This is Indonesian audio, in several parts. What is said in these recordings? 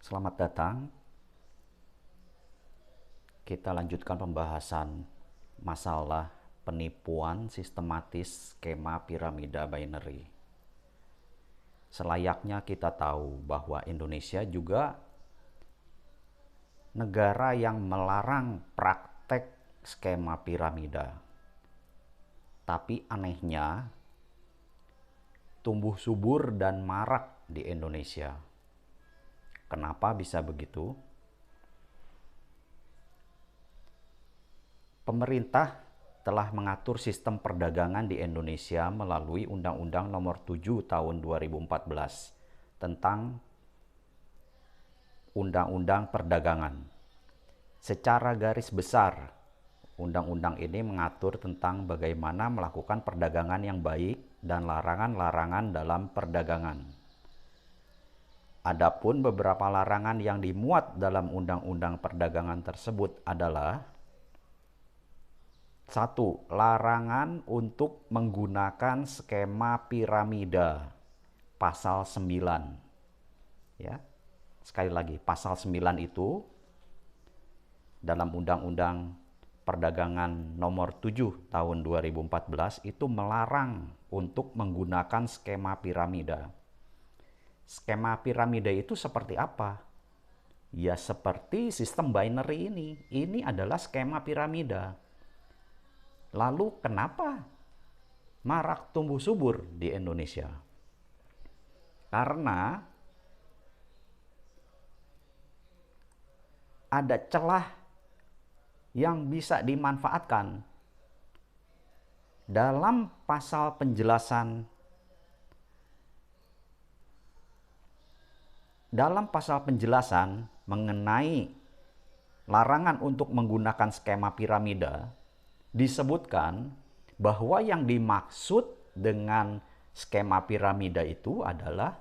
Selamat datang. Kita lanjutkan pembahasan masalah penipuan sistematis skema piramida binary. Selayaknya kita tahu bahwa Indonesia juga negara yang melarang praktek skema piramida. Tapi anehnya, tumbuh subur dan marak di Indonesia. Kenapa bisa begitu? Pemerintah telah mengatur sistem perdagangan di Indonesia melalui Undang-Undang Nomor 7 Tahun 2014 tentang Undang-Undang Perdagangan. Secara garis besar, undang-undang ini mengatur tentang bagaimana melakukan perdagangan yang baik dan larangan-larangan dalam perdagangan. Adapun beberapa larangan yang dimuat dalam Undang-Undang Perdagangan tersebut adalah: 1. Larangan untuk menggunakan skema piramida, pasal 9. Ya. Sekali lagi, pasal 9 itu dalam Undang-Undang Perdagangan Nomor 7 Tahun 2014 itu melarang untuk menggunakan skema piramida. Skema piramida itu seperti apa? Ya seperti sistem binary ini. Ini adalah skema piramida. Lalu kenapa marak tumbuh subur di Indonesia? Karena ada celah yang bisa dimanfaatkan. Dalam pasal penjelasan mengenai larangan untuk menggunakan skema piramida, disebutkan bahwa yang dimaksud dengan skema piramida itu adalah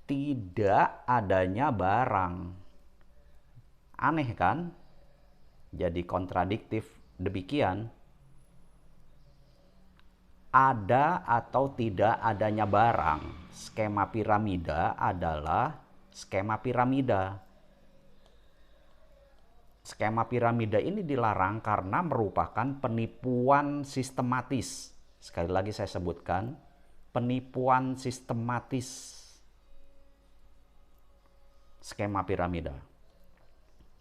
tidak adanya barang. Aneh kan? Jadi kontradiktif demikian. Ada atau tidak adanya barang. Skema piramida adalah skema piramida. Skema piramida ini dilarang karena merupakan penipuan sistematis. Sekali lagi saya sebutkan, penipuan sistematis skema piramida.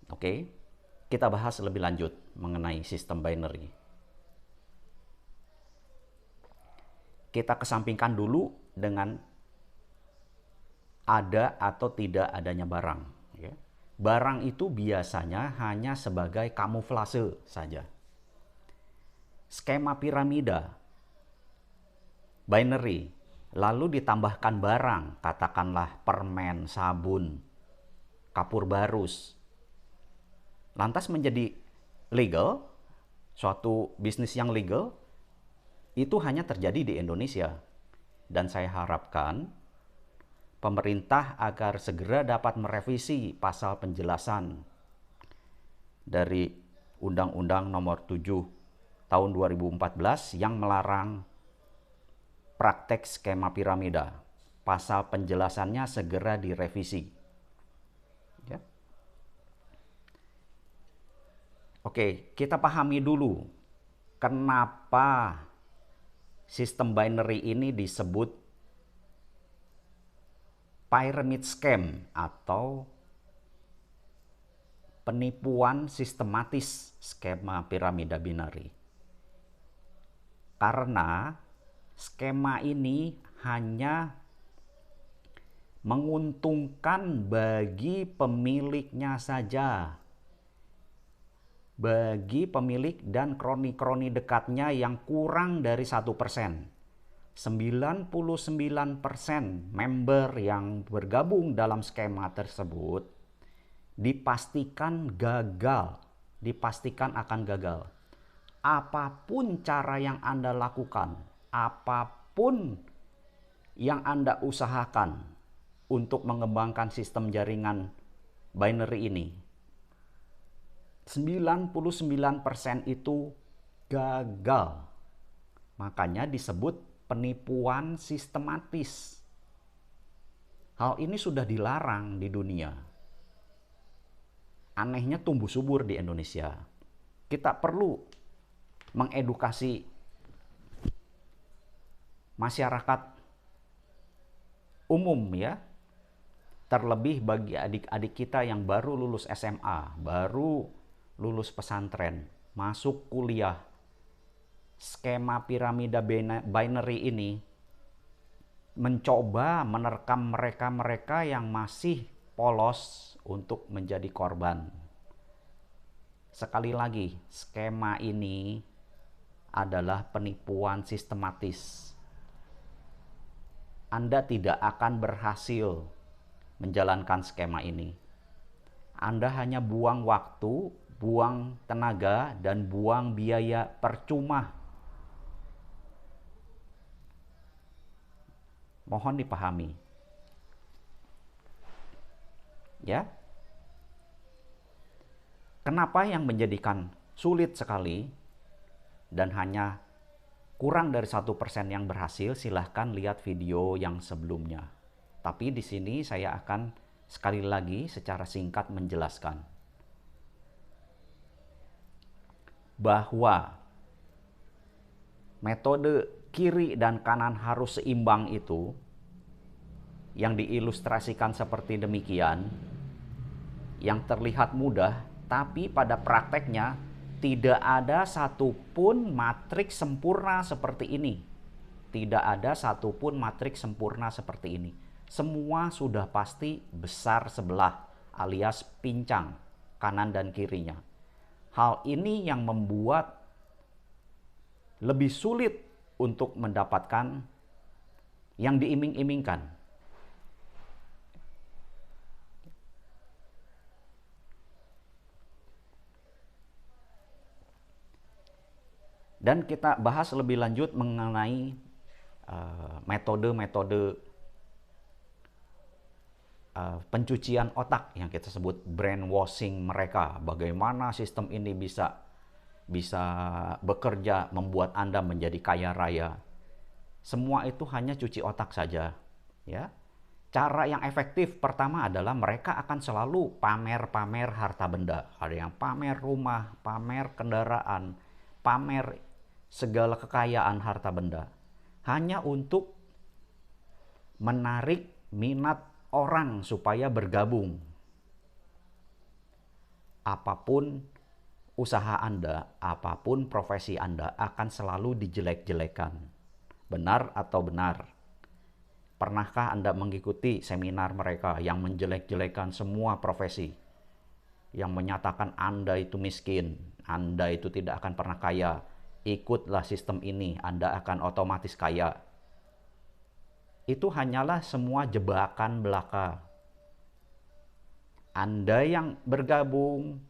Oke, kita bahas lebih lanjut mengenai sistem binary. Kita kesampingkan dulu dengan ada atau tidak adanya barang. Ya. Barang itu biasanya hanya sebagai kamuflase saja. Skema piramida binary lalu ditambahkan barang, katakanlah permen, sabun, kapur barus, lantas menjadi legal, suatu bisnis yang legal, itu hanya terjadi di Indonesia. Dan saya harapkan pemerintah agar segera dapat merevisi pasal penjelasan dari Undang-Undang Nomor 7 Tahun 2014 yang melarang praktek skema piramida. Pasal penjelasannya segera direvisi. Ya. Oke, kita pahami dulu kenapa sistem binary ini disebut pyramid scam atau penipuan sistematis skema piramida binary. Karena skema ini hanya menguntungkan bagi pemiliknya saja. Bagi pemilik dan kroni-kroni dekatnya yang kurang dari 1%. 99% member yang bergabung dalam skema tersebut dipastikan gagal, dipastikan akan gagal. Apapun cara yang Anda lakukan, apapun yang Anda usahakan untuk mengembangkan sistem jaringan binary ini, 99% itu gagal. Makanya disebut penipuan sistematis. Hal ini sudah dilarang di dunia. anehnya tumbuh subur di Indonesia. Kita perlu mengedukasi masyarakat umum ya, terlebih bagi adik-adik kita yang baru lulus SMA, baru lulus pesantren, masuk kuliah. Skema piramida binary ini mencoba menerkam mereka-mereka yang masih polos untuk menjadi korban. Sekali lagi, skema ini adalah penipuan sistematis. Anda tidak akan berhasil menjalankan skema ini. Anda hanya buang waktu, buang tenaga, dan buang biaya percuma. Mohon dipahami. Ya. Kenapa yang menjadikan sulit sekali dan hanya kurang dari 1% yang berhasil? Silahkan lihat video yang sebelumnya. Tapi di sini saya akan sekali lagi secara singkat menjelaskan bahwa metode kiri dan kanan harus seimbang itu yang diilustrasikan seperti demikian, yang terlihat mudah, tapi pada prakteknya tidak ada satupun matriks sempurna seperti ini. Tidak ada satupun matriks sempurna seperti ini. Semua sudah pasti besar sebelah alias pincang kanan dan kirinya. Hal ini yang membuat lebih sulit untuk mendapatkan yang diiming-imingkan. Dan kita bahas lebih lanjut mengenai metode-metode pencucian otak yang kita sebut brainwashing mereka. Bagaimana sistem ini bisa bekerja membuat Anda menjadi kaya raya. Semua itu hanya cuci otak saja, ya. Cara yang efektif pertama adalah mereka akan selalu pamer-pamer harta benda. Ada yang pamer rumah, pamer kendaraan, pamer segala kekayaan harta benda. Hanya untuk menarik minat orang supaya bergabung. Apapun usaha Anda, apapun profesi Anda akan selalu dijelek-jelekan. Benar atau benar? Pernahkah Anda mengikuti seminar mereka yang menjelek-jelekan semua profesi? Yang menyatakan Anda itu miskin, Anda itu tidak akan pernah kaya. Ikutlah sistem ini, Anda akan otomatis kaya. Itu hanyalah semua jebakan belaka. Anda yang bergabung,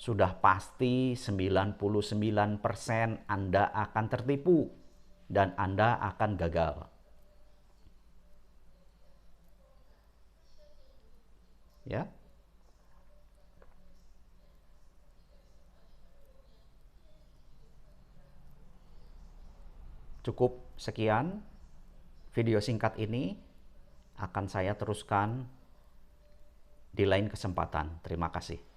sudah pasti 99% Anda akan tertipu dan Anda akan gagal. Ya. Cukup sekian video singkat ini, akan saya teruskan di lain kesempatan. Terima kasih.